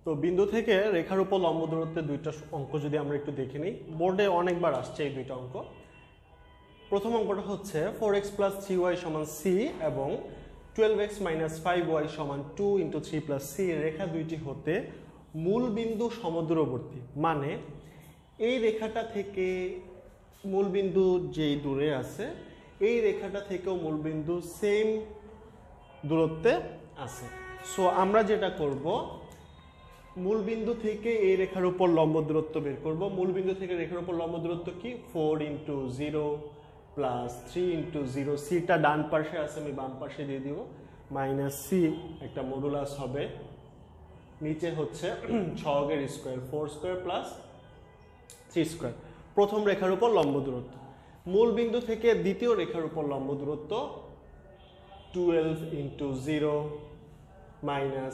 তো বিন্দু থেকে রেখার উপর লম্ব দূরত্বের দুইটা অঙ্ক যদি আমরা একটু দেখে নিই, বোর্ডে অনেকবার আসছে এই দুইটা অঙ্ক। প্রথম অঙ্কটা হচ্ছে 4x + 3y = c এবং 12x - 5y = 2 × 3 + c রেখা দুইটি হতে মূল বিন্দু সমদূরবর্তী, মানে এই রেখাটা থেকে মূল বিন্দু যেই দূরে আছে এই রেখাটা থেকেও মূল বিন্দু সেম দূরত্বে আছে। সো আমরা যেটা করব, মূল বিন্দু থেকে এই রেখার উপর লম্ব দূরত্ব বের করব। মূল বিন্দু থেকে রেখার উপর লম্ব দূরত্ব কি? 4 × 0 + 3 × 0, সিটা ডান পাশে আছে, আমি বাম পাশে দিয়ে দিব, -c একটা মডুলাস হবে, নিচে হচ্ছে 6 স্কয়ার 4 স্কয়ার + 3 স্কয়ার। প্রথম রেখার উপর লম্ব দূরত্ব। মূল বিন্দু থেকে দ্বিতীয় রেখার উপর লম্ব দূরত্ব 12 × 0 - 5 ×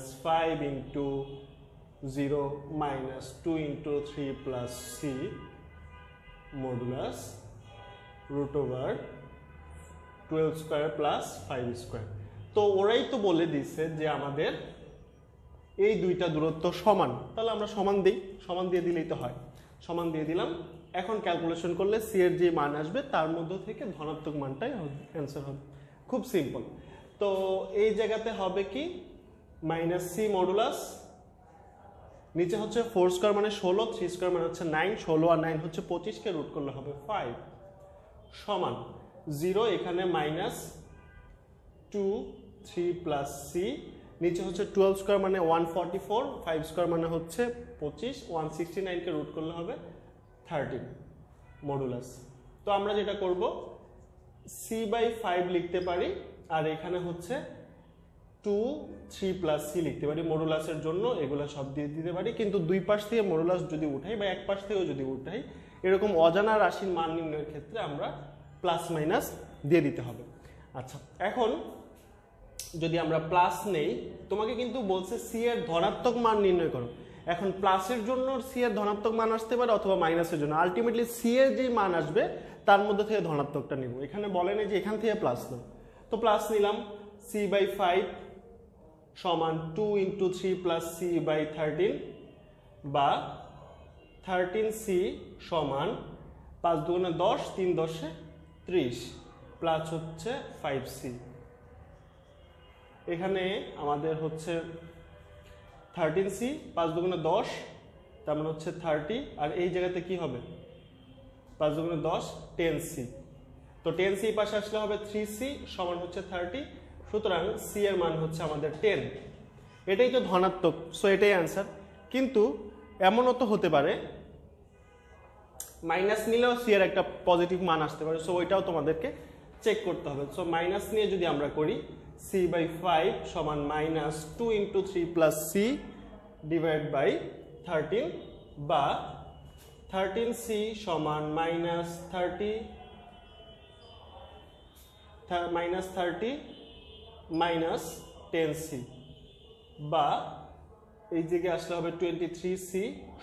0 - 2 × 3 + c মডুলাস √12 স্কয়ার + 5 স্কয়ার। তো ওরাই তো বলে দিচ্ছে যে আমাদের এই দুইটা দূরত্ব সমান, তাহলে আমরা সমান দিই, সমান দিয়ে দিলেই তো হয়। সমান দিয়ে দিলাম। এখন ক্যালকুলেশন করলে সি এর যে মান আসবে তার মধ্যে থেকে ধনাত্মক মানটাই অ্যান্সার হবে। খুব সিম্পল। তো এই জায়গাতে হবে কি -c মডুলাস, নিচে হচ্ছে 4 স্কয়ার মানে 16, 3 স্কয়ার মানে হচ্ছে 9, 16 আর 9 হচ্ছে 25 কে রুট করলে হবে 5 সমান 0, এখানে -2 3 + c, নিচে হচ্ছে 12 স্কয়ার মানে 144, 5 স্কয়ার মানে হচ্ছে 25, 169 কে রুট করলে হবে 13 মডুলাস। তো আমরা যেটা করব c/5 লিখতে পারি, আর এখানে হচ্ছে 2 3 + c লিখতে পারি মডুলাসের জন্য। এগুলো সব দিয়ে দিতে পারি, কিন্তু দুই পাশ থেকে মডুলাস যদি উঠাই বা এক পাশ থেকেও যদি উঠাই, এরকম অজানা রাশির মান নির্ণয়ের ক্ষেত্রে আমরা প্লাস মাইনাস দিয়ে দিতে হবে। আচ্ছা, এখন যদি আমরা প্লাস নেই, তোমাকে কিন্তু বলছে সি এর ধনাত্মক মান নির্ণয় করো। এখন প্লাসের জন্য সি এর ধনাত্মক মান আসতে পারে অথবা মাইনাসের জন্য, আলটিমেটলি সি এর যে মান আসবে তার মধ্যে থেকে ধনাত্মকটা নিব। এখানে বলে না যে এখান থেকে প্লাস নাও, তো প্লাস নিলাম। c/5 = 2 × 3 + c/13 বা 13c = 5 × 2 = 10, 3 × 10 = 30 প্লাস হচ্ছে 5c। এখানে আমাদের হচ্ছে 13c, 5 × 2 = 10, তার মানে হচ্ছে 30, আর এই জায়গাতে কি হবে 5 × 2 = 10, 10c। তো 10c পাশে আসলে হবে 3c সমান হচ্ছে 30, সুতরাং c এর মান হচ্ছে আমাদের 10। এটাই তো ধনাত্মক, সো এটাই অ্যান্সার। কিন্তু এমনও তো হতে পারে মাইনাস নিলেও সি এর একটা পজিটিভ মান আসতে পারে, সো ওইটাও তোমাদেরকে চেক করতে হবে। সো মাইনাস নিয়ে যদি আমরা করি c/5 = -2 × 3 + c / 13 বা 13c = -30 -10c বা এই জায়গায় আসলে হবে 23c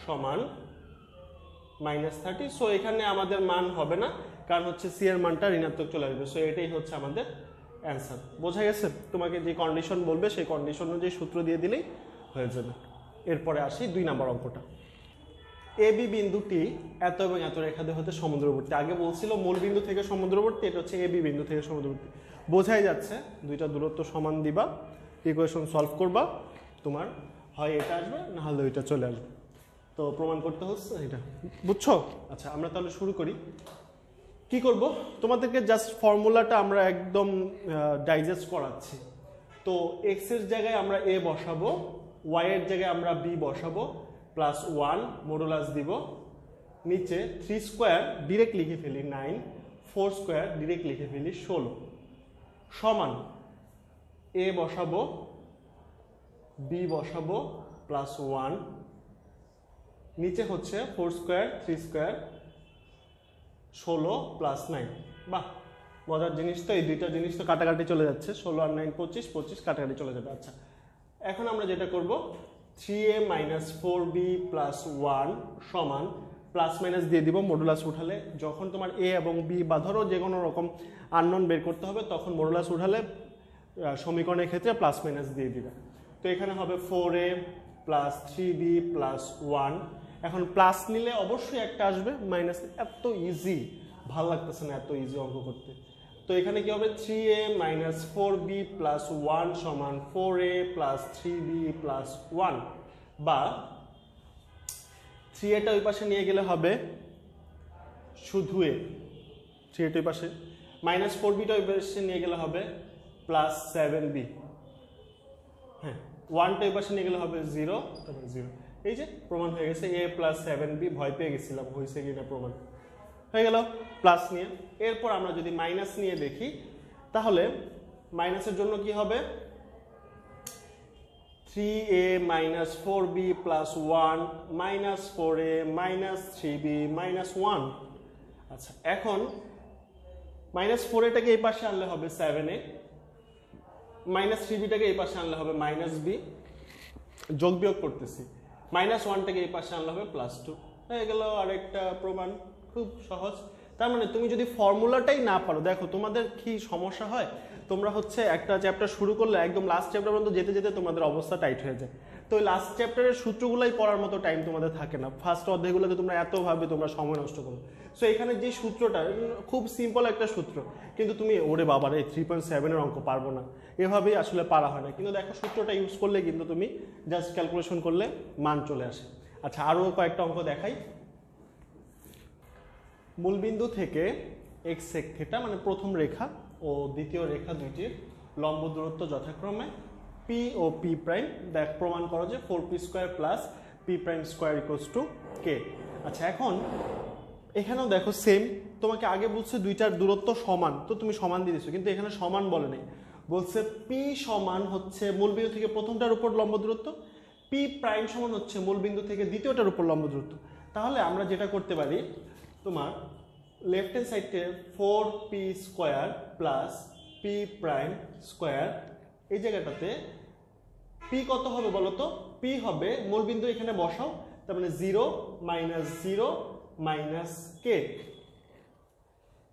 = -30। সো এখানে আমাদের মান হবে না, কারণ হচ্ছে সি এর মানটা ঋণাত্মক চলে আসবে। সো এটাই হচ্ছে আমাদের অ্যান্সার। বোঝা গেছে? তোমাকে যে কন্ডিশন বলবে সেই কন্ডিশন অনুযায়ী সূত্র দিয়ে দিলেই হয়ে যাবে। এরপরে আসি 2 নম্বর অঙ্কটা। এ বি বিন্দুটি এত এবং এত রেখা দ্বয় হতে সমুদ্রবর্তী। আগে বলছিল মূল বিন্দু থেকে সমুদ্রবর্তী, এটা হচ্ছে এ বি বিন্দু থেকে সমুদ্রবর্তী। বোঝাই যাচ্ছে দুইটা দূরত্ব সমান দিবা, ইকুয়েশন সলভ করবা, তোমার হয় এটা আসবে না হলে ওইটা চলে আসবে। তো প্রমাণ করতে হচ্ছে এটা, বুঝছো? আচ্ছা, আমরা তাহলে শুরু করি। কি করব, তোমাদেরকে জাস্ট ফর্মুলাটা আমরা একদম ডাইজেস্ট করাচ্ছি। তো এক্স এর জায়গায় আমরা এ বসাবো, ওয়াই এর জায়গায় আমরা বি বসাবো, +1 মডুলাস দিব, নিচে 3 স্কয়ার ডিরেক্ট লিখে ফেলি 9, 4 স্কয়ার ডিরেক্ট লিখে ফেলি 16 সমান এ বসাবো, বি বসাবো, +1, নিচে হচ্ছে 4 স্কয়ার 3 স্কয়ার 16 + 9। বাহ, মজার জিনিস তো, এই দুইটা জিনিস তো কাটাকাটি চলে যাচ্ছে, 16 আর 9 25, 25 কাটাকাটি চলে যাবে। আচ্ছা, এখন আমরা যেটা করব 3a - 4b + 1 সমান প্লাস মাইনাস দিয়ে দিব মডুলাস উঠালে। যখন তোমার এ এবং বি বা ধরো যে কোনো রকম আননোন বের করতে হবে, তখন মডুলাস উঠালে সমীকরণের ক্ষেত্রে প্লাস মাইনাস দিয়ে দিবে। তো এখানে হবে 4a প্লাস 3b প্লাস 1। এখন প্লাস নিলে অবশ্যই একটা আসবে, মাইনাস এত ইজি, ভালো লাগতেছে না এত ইজি অঙ্ক করতে। তো এখানে কি হবে 3a মাইনাস 4b প্লাস 1 সমান 4a প্লাস 3b প্লাস 1, বা 3a ওই পাশে নিয়ে গেলে হবে শুধু a, 3a ওই পাশে, মাইনাস 4b ওই পাশে নিয়ে গেলে হবে প্লাস 7b, হ্যাঁ 1 ওই পাশে নিয়ে গেলে হবে 0, তারপর 0। এই যে প্রমাণ হয়ে গেছে a প্লাস 7b, ভয় পেয়ে গেছিলাম হয়েছে কিনা, প্রমাণ হয়ে গেল প্লাস নিয়ে। এরপর আমরা যদি মাইনাস নিয়ে দেখি তাহলে মাইনাসের জন্য কি হবে 3a minus 4b plus 1 minus 4a minus 3b minus 1। আচ্ছা এখন মাইনাস 4aটাকে এই পাশে আনলে হবে 7a, মাইনাস 3bটাকে এই পাশে আনলে হবে মাইনাস b, যোগ বিয়োগ করতেছি, মাইনাস 1টাকে এই পাশে আনলে হবে প্লাস 2, হয়ে গেল আরেকটা প্রমাণ, খুব সহজ। তার মানে তুমি যদি ফর্মুলাটাই না পারো, দেখো তোমাদের কি সমস্যা হয়, তোমরা হচ্ছে একটা চ্যাপ্টার শুরু করলে একদম লাস্ট চ্যাপ্টার পর্যন্ত যেতে যেতে তোমাদের অবস্থা টাইট হয়ে যায়। তো ওই লাস্ট চ্যাপ্টারের সূত্রগুলাই পড়ার মতো টাইম তোমাদের থাকে না, ফার্স্ট অধ্যায়গুলোতে তোমরা এতভাবে তোমরা সময় নষ্ট করো। সো এখানে যে সূত্রটা খুব সিম্পল একটা সূত্র, কিন্তু তুমি ওরে বাবার এই 3.7-এর অঙ্ক পারবো না, এভাবেই আসলে পারা হয় না। কিন্তু দেখো সূত্রটা ইউজ করলে কিন্তু তুমি জাস্ট ক্যালকুলেশন করলে মান চলে আসে। আচ্ছা আরও কয়েকটা অঙ্ক দেখাই। মূলবিন্দু থেকে x sec থিটা মানে প্রথম রেখা ও দ্বিতীয় রেখা দুইটির লম্ব দূরত্ব যথাক্রমে p ও p প্রাইম, দেখ প্রমাণ করো যে 4p square plus p prime square equals to k। আচ্ছা এখন এখানেও দেখো সেম, তোমাকে আগে বলছে দুইটার দূরত্ব সমান, তো তুমি সমান দিয়ে দিচ্ছ, কিন্তু এখানে সমান বলে নেই, বলছে p সমান হচ্ছে মূলবিন্দু থেকে প্রথমটার উপর লম্ব দূরত্ব, p প্রাইম সমান হচ্ছে মূলবিন্দু থেকে দ্বিতীয়টার উপর লম্ব দূরত্ব। তাহলে আমরা যেটা করতে পারি, তোমার লেফট হ্যান্ড সাইডে 4p square plus p prime square, এই জায়গাটাতে p কত হবে বলো তো, p হবে মূলবিন্দু এখানে বসাও, তার মানে 0 মাইনাস 0 মাইনাস k,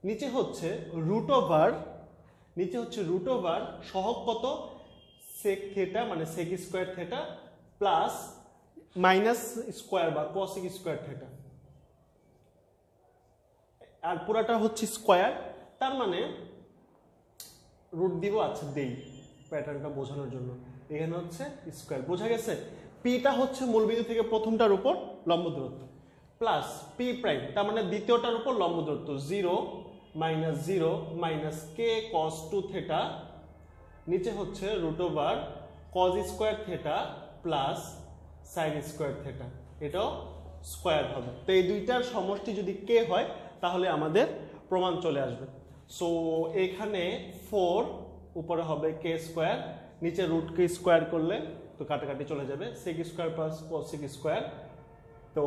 নিচে হচ্ছে রুট ওভার সহগ কত সেক থিটা মানে sec square theta plus minus square বা কসেক স্কোয়ার থিটা, আর পুরাটা হচ্ছে স্কোয়ার, তার মানে রুট দিব। আচ্ছা দেই প্যাটার্নটা বোঝানোর জন্য, এখানে হচ্ছে স্কোয়ার, বোঝা গেছে। পিটা হচ্ছে মূলবিন্দু থেকে প্রথমটার উপর লম্ব দূরত্ব প্লাস পি প্রাইম তার মানে দ্বিতীয়টার উপর লম্ব দূরত্ব 0 মাইনাস কে কস 2 থিটা, নিচে হচ্ছে root over cos square theta plus sine square theta, এটাও স্কোয়ার হবে। তো এই দুইটার সমষ্টি যদি কে হয় তাহলে আমাদের প্রমাণ চলে আসবে। সো এখানে 4 উপরে হবে কে স্কোয়ার, নিচে রুট কে স্কোয়ার করলে তো কাটাকাটি চলে যাবে, sec square plus cosec square, তো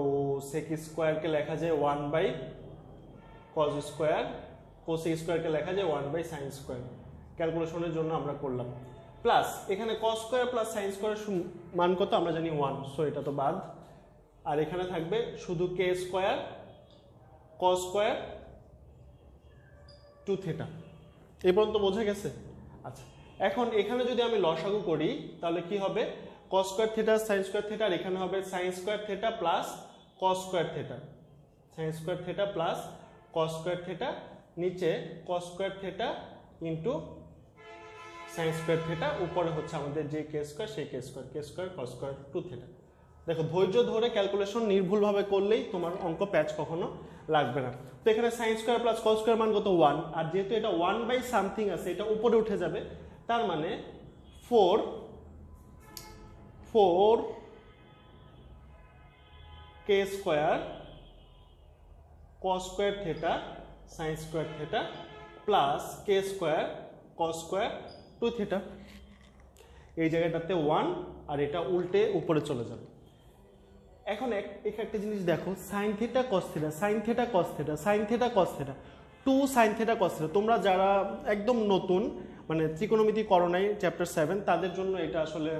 সেক স্কোয়ারকে লেখা যায় 1 বাই কজ স্কোয়ার, কোসেক স্কোয়ারকে লেখা যায় 1 বাই সাইন স্কোয়ার, ক্যালকুলেশনের জন্য আমরা করলাম। প্লাস এখানে কস স্কোয়ার প্লাস সাইন স্কোয়ারের মান কত আমরা জানি 1, সো এটা তো বাদ, আর এখানে থাকবে শুধু কে স্কোয়ার কস স্কোয়ার 2 থিটা। এই পর্যন্ত বোঝা গেছে? আচ্ছা এখন এখানে যদি আমি লসাগু করি তাহলে কি হবে, cos square theta sine square theta, আর এখানে হবে sine square theta plus cos square theta, sine square theta plus cos square theta, নিচে cos square theta into sine square theta, উপরে হচ্ছে আমাদের যে কে স্কোয়ার সেই K square cos square 2 theta. দেখো ধৈর্য ধরে ক্যালকুলেশন নির্ভুলভাবে করলেই তোমার অঙ্ক প্যাচ কখনো লাগবে না। তো এখানে sine square plus cos square মান কত 1, আর যেহেতু এটা 1 বাই সামথিং আছে এটা উপরে উঠে যাবে, তার মানে 4 K square cos square theta sine square theta plus K square cos square 2 theta, এই জায়গাটাতে 1 আর এটা উল্টে উপরে চলে যাবে। এখন একটা জিনিস দেখো, sine theta cos theta, sine theta cos theta, sine theta cos theta, 2 sine theta cos theta, তোমরা যারা একদম নতুন মানে ত্রিকোণমিতি করো নাই চ্যাপ্টার 7 তাদের জন্য এটা আসলে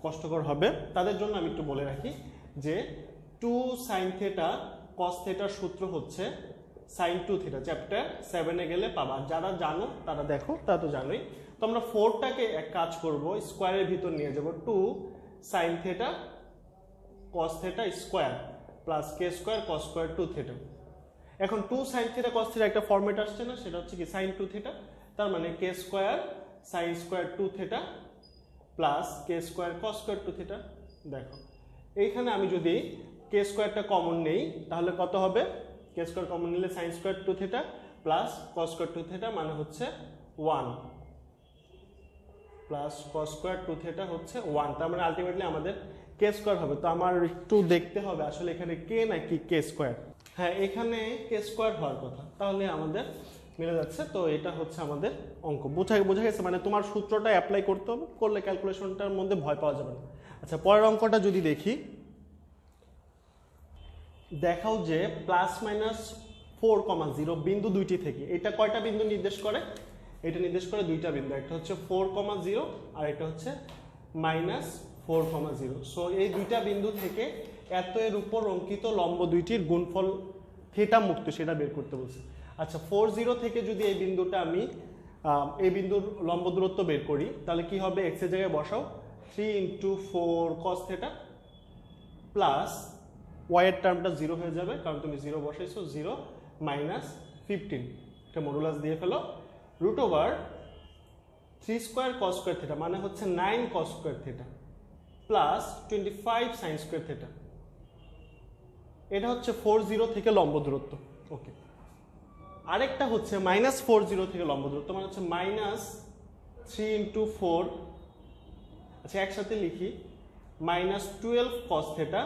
কষ্টকর হবে, তাদের জন্য আমি একটু বলে রাখি যে 2 সাইন থিটা কস থিটার সূত্র হচ্ছে সাইন 2 থিটা, চ্যাপ্টার 7-এ গেলে পাবা, যারা জানো তারা দেখো, তা তো জানোই। তো আমরা 4টাকে এক কাজ করব স্কোয়ারের ভিতর নিয়ে যাব, 2 sine theta cos theta square plus k square cos square 2 theta। এখন 2 sin theta cos theta একটা ফরম্যাট আসছে না, সেটা হচ্ছে কি sin 2 theta, তার মানে k square sin square 2 theta plus k square cos square 2 theta। দেখো এইখানে আমি যদি k স্কয়ারটা কমন নেই তাহলে কত হবে, k স্কয়ার কমন নিলে sin square 2 theta plus cos square 2 theta মানে হচ্ছে 1 প্লাস cos স্কয়ার 2 theta হচ্ছে 1, তার মানে আলটিমেটলি আমাদের k স্কয়ার হবে। তো আমার একটু দেখতে হবে আসলে এখানে k নাকি k স্কয়ার। হ্যাঁ এখানে k স্কয়ার হওয়ার কথা, তাহলে আমাদের মিলে যাচ্ছে। তো এটা হচ্ছে আমাদের অঙ্ক, বোঝা গেছে, মানে তোমার সূত্রটা অ্যাপ্লাই করতে হবে, করলে ক্যালকুলেশনটার মধ্যে ভয় পাওয়া যাবে না। আচ্ছা পরের অঙ্কটা যদি দেখি, দেখাও যে +-4,0 বিন্দু দুইটি থেকে, এটা কয়টা বিন্দু নির্দেশ করে, এটা নির্দেশ করে দুইটা বিন্দু, একটা হচ্ছে 4,0 আর এটা হচ্ছে -4,0। সো এই দুইটা বিন্দু থেকে এত এর উপর অঙ্কিত লম্ব দুইটির গুণফল থিটা মুক্ত সেটা বের করতে বলছে। আচ্ছা 40 থেকে যদি এই বিন্দুটা আমি এই বিন্দুর লম্ব দূরত্ব বের করি তাহলে কি হবে, x এর জায়গায় বসাও 3 × 4 cos theta প্লাস y এর টার্মটা 0 হয়ে যাবে কারণ তুমি 0 বসাইছো, 0 -15, এটা মডুলাস দিয়ে ফেলো, √3 স্কয়ার cos স্কয়ার থিটা মানে হচ্ছে 9 cos square theta plus 25 sin square theta. এটা হচ্ছে 40 থেকে লম্ব দূরত্ব। ওকে, আরেকটা হচ্ছে -40 থেকে লম্ব দূরত্ব মানে হচ্ছে -3 × 4, আচ্ছা একসাথে লিখি, -12 cos theta,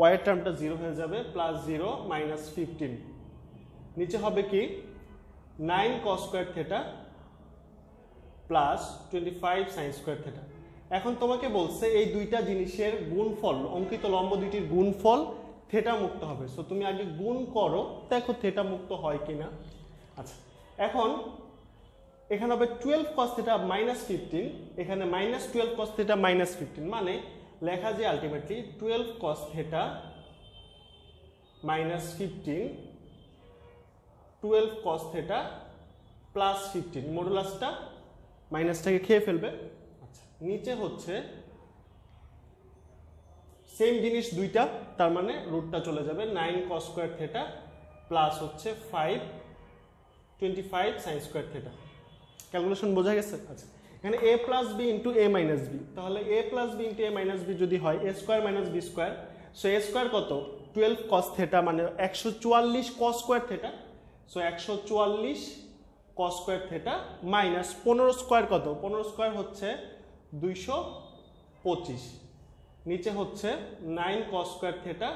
y এর টার্মটা 0 হয়ে যাবে, প্লাস 0 -15, নিচে হবে কি 9 cos square theta plus 25 sin square theta. এখন তোমাকে বলছে এই দুইটা জিনিসের গুণফল, অঙ্কিত লম্ব দুইটির গুণফল থিটা মুক্ত হবে। সো তুমি আগে গুণ করো, দেখো থিটা মুক্ত হয় কিনা। আচ্ছা এখন এখানে হবে 12 cos theta -15, এখানে -12 cos theta -15, মানে লেখা যে ultimately 12 cos theta -15, 12 cos theta plus 15, মডুলাসটা মাইনাসটাকে খেয়ে ফেলবে। আচ্ছা নিচে হচ্ছে সেম জিনিস দুইটা, তার মানে রুটটা চলে যাবে 9 cos স্কয়ার থিটা প্লাস হচ্ছে 25 sin স্কয়ার থিটা। ক্যালকুলেশন বোঝা গেছে? আচ্ছা এখানে a + b × a - b, তাহলে a + b × a - b যদি হয় a² - b², so a square কত 12 cos থিটা মানে 144 cos square theta, so 144 cos square theta minus 15 square কত, 15 স্কয়ার হচ্ছে 225, নিচে হচ্ছে 9 cos square theta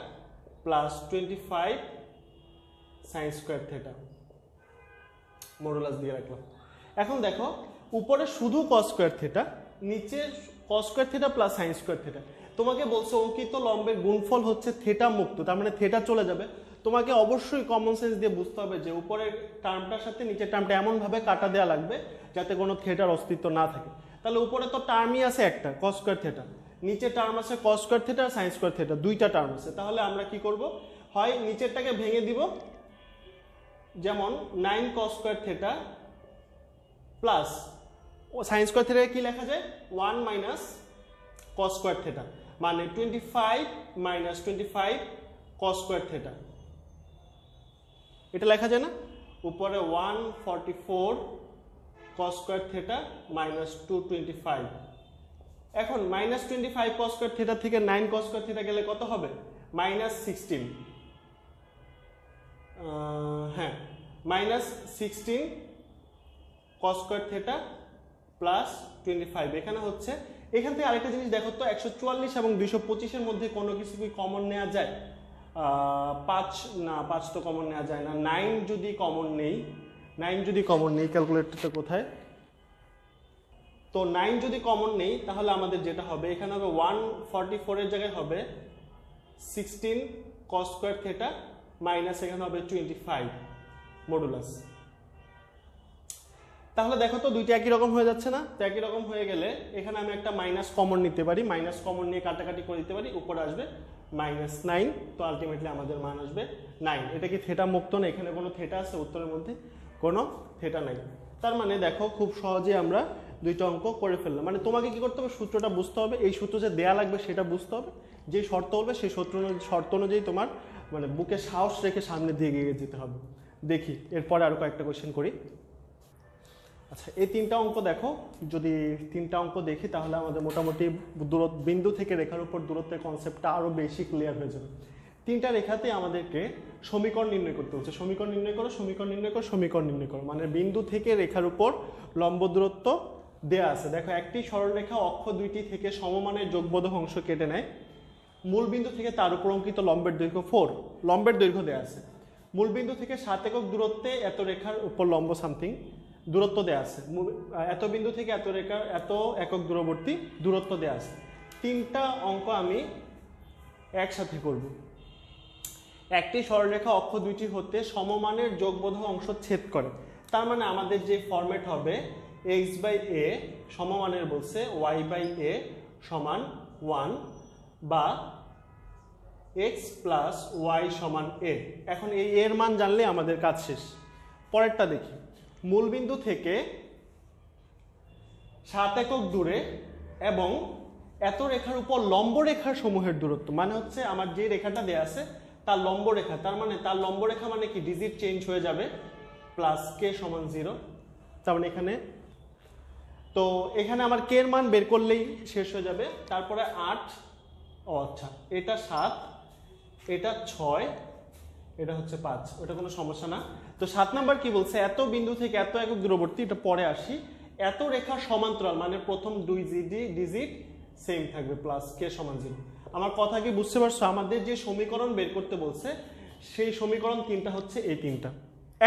plus 25 sin square theta, modulus দিয়ে রাখলাম। এখন দেখো উপরে শুধু cos স্কয়ার থিটা, নিচে cos square theta plus sin square theta. তোমাকে বলছে অঙ্কিত লম্বের গুণফল হচ্ছে থিটা মুক্ত, তার মানে থিটা চলে যাবে। তোমাকে অবশ্যই কমন সেন্স দিয়ে বুঝতে হবে যে উপরের টার্মটার সাথে নিচের টার্মটা এমনভাবে কাটা দেওয়া লাগবে যাতে কোনো থিটার অস্তিত্ব না থাকে। তাহলে উপরে তো টার্মই আছে একটা cos স্কয়ার থিটা, নিচে টার্ম আছে cos স্কয়ার থিটা আর sin স্কয়ার থিটা, দুইটা টার্ম আছে। তাহলে আমরা কি করব, হয় নিচেরটাকে ভেঙে দিব, যেমন 9 cos square theta plus sin square theta কি লেখা যায় 1 - cos স্কয়ার থিটা, মানে 25 - 25 cos স্কয়ার থিটা, এটা লেখা যায় না, উপরে 144 cos স্কয়ার থিটা মাইনাস 225। এখন -25 cos স্কয়ার থিটা থেকে 9 cos স্কয়ার থিটা গেলে কত হবে, -16, হ্যাঁ -16 cos স্কয়ার থিটা প্লাস 25। এখানে হচ্ছে, এখান থেকে আরেকটা জিনিস দেখো তো, 144 এবং 225 এর মধ্যে কোনো কিছু কি কমন নেওয়া যায়, 5 তো কমন নেওয়া যায় না, 9 যদি কমন নেই, ক্যালকুলেটরটা কোথায়, তো 9 যদি কমন নেই তাহলে আমাদের যেটা হবে এখানে হবে 144 এর জায়গায় হবে 16 cos স্কয়ার থিটা মাইনাস এখানে হবে 25 মডুলাস। তাহলে দেখো তো দুইটা একই রকম হয়ে যাচ্ছে না, তো একই রকম হয়ে গেলে এখানে আমি একটা মাইনাস কমন নিতে পারি, মাইনাস কমন নিয়ে কাটাকাটি করে দিতে পারি, উপরে আসবে -9, তো আলটিমেটলি আমাদের মান আসবে 9। এটা কি থিটা মুক্ত না, এখানে কোনো থিটা আছে উত্তরের মধ্যে, কোনো থিটা নাই। তার মানে দেখো খুব সহজে আমরা দুইটা অঙ্ক করে ফেললাম। মানে তোমাকে কি করতে হবে, সূত্রটা বুঝতে হবে, এই সূত্র যে দেয়া লাগবে সেটা বুঝতে হবে, যে শর্ত বলবে সেই শর্ত অনুযায়ী তোমার মানে বুকে সাহস রেখে সামনে দিয়ে এগিয়ে যেতে হবে। দেখি এরপরে আরও কয়েকটা কোয়েশ্চেন করি। আচ্ছা, এই তিনটা অঙ্ক দেখো, যদি তিনটা অঙ্ক দেখি তাহলে আমাদের মোটামুটি বিন্দু থেকে রেখার উপর দূরত্বের কনসেপ্টটা আরও বেশি ক্লিয়ার হয়ে যাবে। তিনটা রেখাতে আমাদেরকে সমীকরণ নির্ণয় করতে হচ্ছে, সমীকরণ নির্ণয় করো, সমীকরণ নির্ণয় করো, সমীকরণ নির্ণয় করো, মানে বিন্দু থেকে রেখার উপর লম্ব দূরত্ব দেয়া আছে। দেখো একটি সরলরেখা অক্ষ দুইটি থেকে সমমানের যোগবোধক অংশ কেটে নেয়, মূল বিন্দু থেকে তার উপর অঙ্কিত লম্বের দৈর্ঘ্য 4, লম্বের দৈর্ঘ্য দেয়া আছে। মূল বিন্দু থেকে 7 একক দূরত্বে এত রেখার উপর লম্ব সামথিং দূরত্ব দেয়া আছে, এত বিন্দু থেকে এত রেখার এত একক দূরবর্তী দূরত্ব দেয়া আছে। তিনটা অঙ্ক আমি একসাথে করব। একটি সরলরেখা অক্ষ দুইটি হতে সমমানের যোগবোধক অংশ ছেদ করে, তার মানে আমাদের যে ফরম্যাট হবে x/a সমমানের বলছে y/a সমান 1 বা x প্লাস y সমান a। এখন এই এর মান জানলে আমাদের কাজ শেষ। পরেরটা দেখি, মূলবিন্দু থেকে 7 একক দূরে এবং এত রেখার উপর লম্ব রেখার সমূহের দূরত্ব, মানে হচ্ছে আমার যে রেখাটা দেয়া আছে তার লম্ব রেখা, তার মানে তার লম্ব রেখা মানে কি ডিজিট চেঞ্জ হয়ে যাবে, প্লাস k সমান 0। তার মানে এখানে তো এখানে আমার k এর মান বের করলেই শেষ হয়ে যাবে। তারপরে 8, ও আচ্ছা এটা 7, এটা 6, এটা হচ্ছে 5, ওটা কোনো সমস্যা না। তো 7 নাম্বার কি বলছে, এত বিন্দু থেকে এত একক দূরবর্তী, এটা পরে আসি, এত রেখার সমান্তরাল মানে প্রথম দুই ডিজিট সেম থাকবে, প্লাস k সমান 0। আমার কথা কি বুঝতে পারছো? আমাদের যে সমীকরণ বের করতে বলছে সেই সমীকরণ তিনটা হচ্ছে এই তিনটা।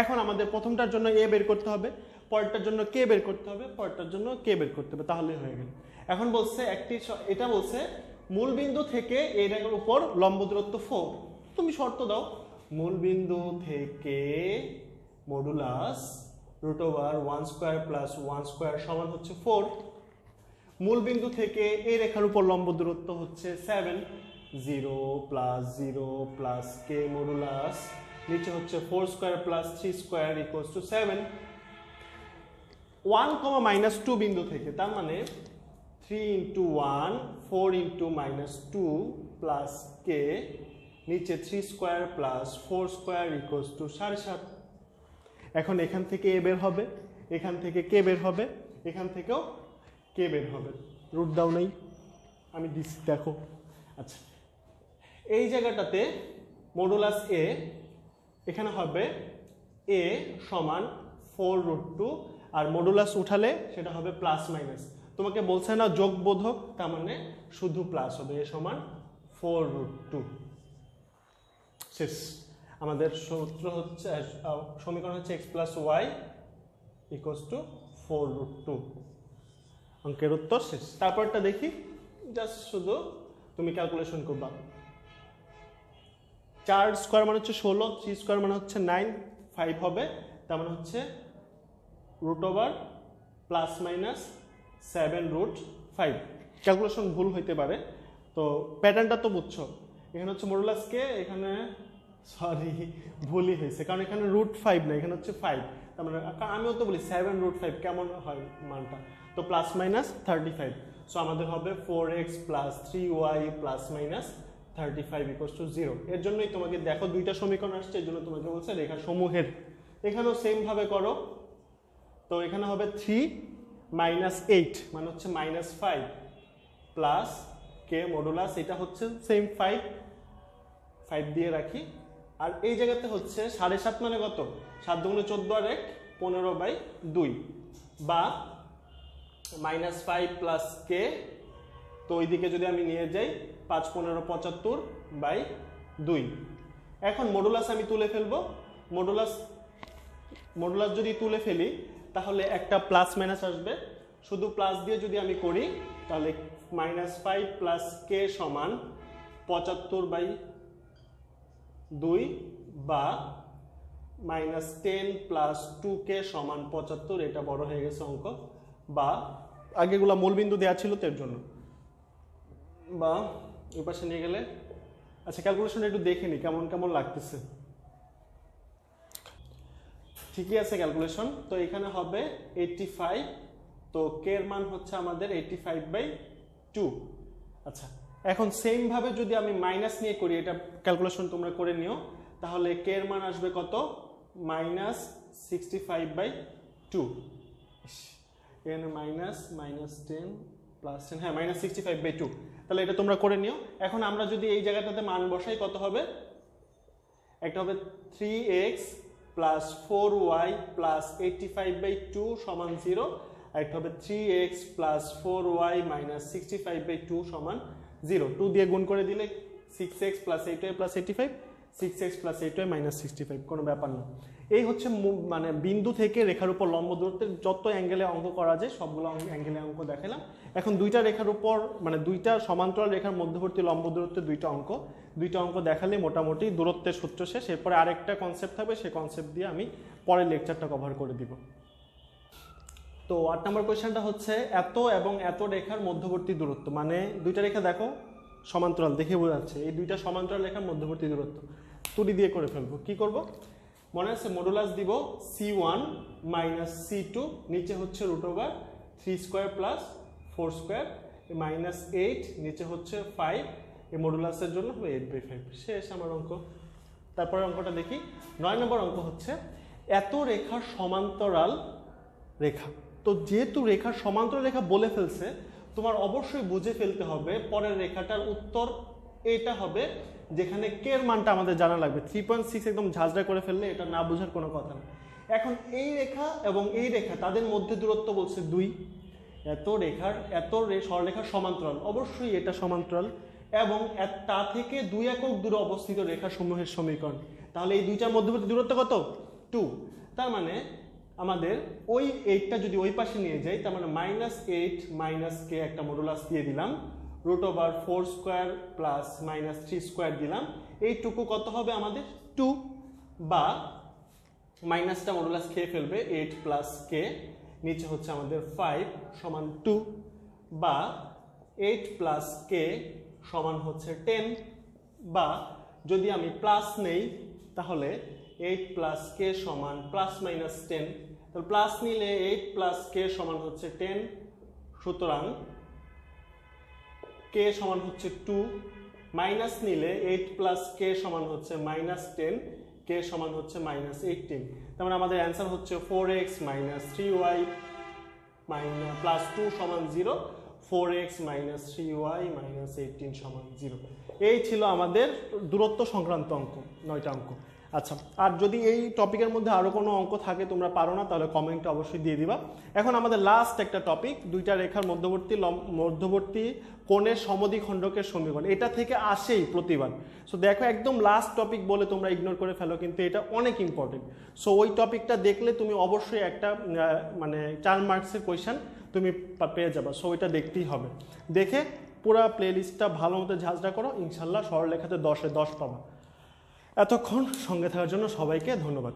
এখন আমাদের প্রথমটার জন্য a বের করতে হবে, পরেরটার জন্য k বের করতে হবে, পরেরটার জন্য k বের করতে হবে, তাহলেই হয়ে গেল। এখন বলছে এটা বলছে মূল বিন্দু থেকে এই রেখার উপর লম্ব দূরত্ব 4, তুমি শর্ত দাও মূল বিন্দু থেকে মডুলাস √1² প্লাস 1² সমান হচ্ছে 4। মূল বিন্দু থেকে এই রেখার উপর লম্ব দূরত্ব হচ্ছে 7, 0 প্লাস 0 প্লাস k মডুলাস নিচে হচ্ছে 4² প্লাস 3² ইকুয়ালস টু 7। 1, -2 বিন্দু থেকে, তার মানে 3 × 1 4 × -2 প্লাস k নিচে 3² প্লাস 4² ইকুয়ালস টু 7.5। এখন এখান থেকে a বের হবে, এখান থেকে k বের হবে, এখান থেকেও k বের হবে। রুট দাও নেই, আমি দিচ্ছি দেখো। আচ্ছা, এই জায়গাটাতে মডুলাস a এখানে হবে a সমান 4√2, আর মডুলাস উঠালে সেটা হবে প্লাস মাইনাস। তোমাকে বলছে না যোগবোধক, তার মানে শুধু প্লাস হবে, a সমান 4√2। শেষ। আমাদের সূত্র হচ্ছে সমীকরণ হচ্ছে x plus y equals to 4√2। অঙ্কের উত্তর শেষ। তারপরটা দেখি, জাস্ট শুধু তুমি ক্যালকুলেশন করবা। 4² মানে হচ্ছে 16, 3² মানে হচ্ছে 9, 5 হবে, তার মানে হচ্ছে √+−7√5। ক্যালকুলেশন ভুল হইতে পারে, তো প্যাটার্নটা তো বুঝছো। এখানে হচ্ছে মডুলাস কে, এখানে সরি ভুলই হয়েছে, কারণ এখানে √5 না, এখানে হচ্ছে 5, তার মানে আমিও তো বলি 7√5 কেমন হয় মানটা, তো +−35। সো আমাদের হবে 4x plus 3y +−35 equals to 0। এর জন্যই তোমাকে দেখো দুইটা সমীকরণ আসছে, এর জন্য তোমাকে বলছে রেখা সমূহের। এখানেও সেম ভাবে করো, তো এখানে হবে 3 - 8 মানে হচ্ছে -5 প্লাস k মডুলাস, এটা হচ্ছে সেম 5 দিয়ে রাখি। আর এই জায়গাতে হচ্ছে 7.5 মানে কত, 7 × 14 আর 1 15/2 বা -5 প্লাস k, তো ওইদিকে যদি আমি নিয়ে যাই 5 15 75/2। এখন মডুলাস আমি তুলে ফেলবো। মডুলাস যদি তুলে ফেলি তাহলে একটা প্লাস মাইনাস আসবে, শুধু প্লাস দিয়ে যদি আমি করি তাহলে -5 প্লাস k সমান 75/2 বা -10 প্লাস 2k সমান 75। এটা বড় হয়ে গেছে অঙ্ক, বা আগেগুলা মূলবিন্দু দেওয়া ছিল তার জন্য, বা ওই পাশে নিয়ে গেলে। আচ্ছা, ক্যালকুলেশনটা একটু দেখে নি কেমন কেমন লাগতেছে। ঠিকই আছে ক্যালকুলেশন। তো এখানে হবে 85 তো কে এর মান হচ্ছে আমাদের 85/2। আচ্ছা, এখন সেম ভাবে যদি আমি মাইনাস নিয়ে করি, এটা ক্যালকুলেশন তোমরা করে নিও, তাহলে কে এর মান আসবে কত, -65/2। এখানে -10 + 10, হ্যাঁ -65/2। তাহলে এটা তোমরা করে নিও। এখন আমরা যদি এই জায়গাটাতে মান বসাই কত হবে, একটা হবে 3x + 4y + 85/2 = 0, আর একটা হবে 3x + 4y - 65/2 = 0। 2 দিয়ে গুণ করে দিলে 6x + 8y + 85, 6x + 8y - 65, কোনো ব্যাপার না। এই হচ্ছে মানে বিন্দু থেকে রেখার উপর লম্ব দূরত্বের যত অ্যাঙ্গেলে অঙ্ক করা যায় সবগুলো অ্যাঙ্গেলে অঙ্ক দেখালাম। এখন দুইটা রেখার উপর মানে দুইটা সমান্তরাল রেখার মধ্যবর্তী লম্ব দূরত্বের দুইটা অঙ্ক দেখালে মোটামুটি দূরত্বের সূত্র শেষ। এরপরে আরেকটা কনসেপ্ট থাকবে, সেই কনসেপ্ট দিয়ে আমি পরের লেকচারটা কভার করে দিব। তো 8 নম্বর কোয়েশ্চেনটা হচ্ছে এত এবং এত রেখার মধ্যবর্তী দূরত্ব, মানে দুইটা রেখা দেখো সমান্তরাল, দেখে বোঝা যাচ্ছে এই দুইটা সমান্তরাল রেখার মধ্যবর্তী দূরত্ব। তুলি দিয়ে করে ফেলবো। কি করব, মনে আছে মডুলাস দিব c1 - c2, নিচে হচ্ছে √3² + 4² -8, নিচে হচ্ছে 5, এই মডুলাসের জন্য হবে 8/5। শেষ আমার অঙ্ক। তারপরে অঙ্কটা দেখি। 9 নম্বর অঙ্ক হচ্ছে এত রেখার সমান্তরাল রেখা। তো যেহেতু রেখার সমান্তরাল রেখা বলে ফেলছে, তোমার অবশ্যই বুঝে ফেলতে হবে পরের রেখাটার উত্তর এটা হবে, যেখানে কে এর মানটা আমাদের জানা লাগবে। 3.6 একদম ঝাঁঝরা করে ফেললে এটা না বোঝার কোনো কথা না। এখন এই রেখা এবং এই রেখা তাদের মধ্যে দূরত্ব বলছে 2। এত সরলরেখার সমান্তরাল, অবশ্যই এটা সমান্তরাল, এবং তা থেকে 2 একক দূরে অবস্থিত রেখাসমূহের সমীকরণ। তাহলে এই দুইটার মধ্যবর্তী দূরত্ব কত, 2। তার মানে আমাদের ওই 8টা যদি ওই পাশে নিয়ে যাই, তার মানে -8 - k একটা মডুলাস দিয়ে দিলাম, √4² + -3² দিলাম, এইটুকু কত হবে আমাদের 2, বা মাইনাসটা মডুলাস খেয়ে ফেলবে 8 + k, নিচে হচ্ছে আমাদের 5 = 2, বা 8 + k = হচ্ছে 10, বা যদি আমি প্লাস নেই তাহলে 8 + k = ±10, তাহলে প্লাস নিলে 8 + k = হচ্ছে 10, সুতরাং k = হচ্ছে 2, মাইনাস নিলে 8 + k = হচ্ছে -10, k = হচ্ছে -18। তার মানে আমাদের অ্যান্সার হচ্ছে 4x - 3y + 2 = 0, 4x - 3y - 18 = 0। এই ছিল আমাদের দূরত্ব সংক্রান্ত অঙ্ক, 9টা অঙ্ক। আচ্ছা, আর যদি এই টপিকের মধ্যে আরও কোনো অঙ্ক থাকে তোমরা পারো না, তাহলে কমেন্টে অবশ্যই দিয়ে দিবা। এখন আমাদের লাস্ট একটা টপিক, দুইটা রেখার মধ্যবর্তী কোণের সমদ্বিখণ্ডকের সমীকরণ। এটা থেকে আসেই প্রতিবার। সো দেখো একদম লাস্ট টপিক বলে তোমরা ইগনোর করে ফেলো, কিন্তু এটা অনেক ইম্পর্টেন্ট। সো ওই টপিকটা দেখলে তুমি অবশ্যই একটা মানে 4 মার্কসের কোয়েশ্চেন তুমি পেয়ে যাবে। সো ওইটা দেখতেই হবে। দেখে পুরো প্লেলিস্টটা ভালো মতো ঝাঁঝরা করো, ইনশাল্লাহ সরলরেখাতে 10-এ 10 পাবা। এতক্ষণ সঙ্গে থাকার জন্য সবাইকে ধন্যবাদ।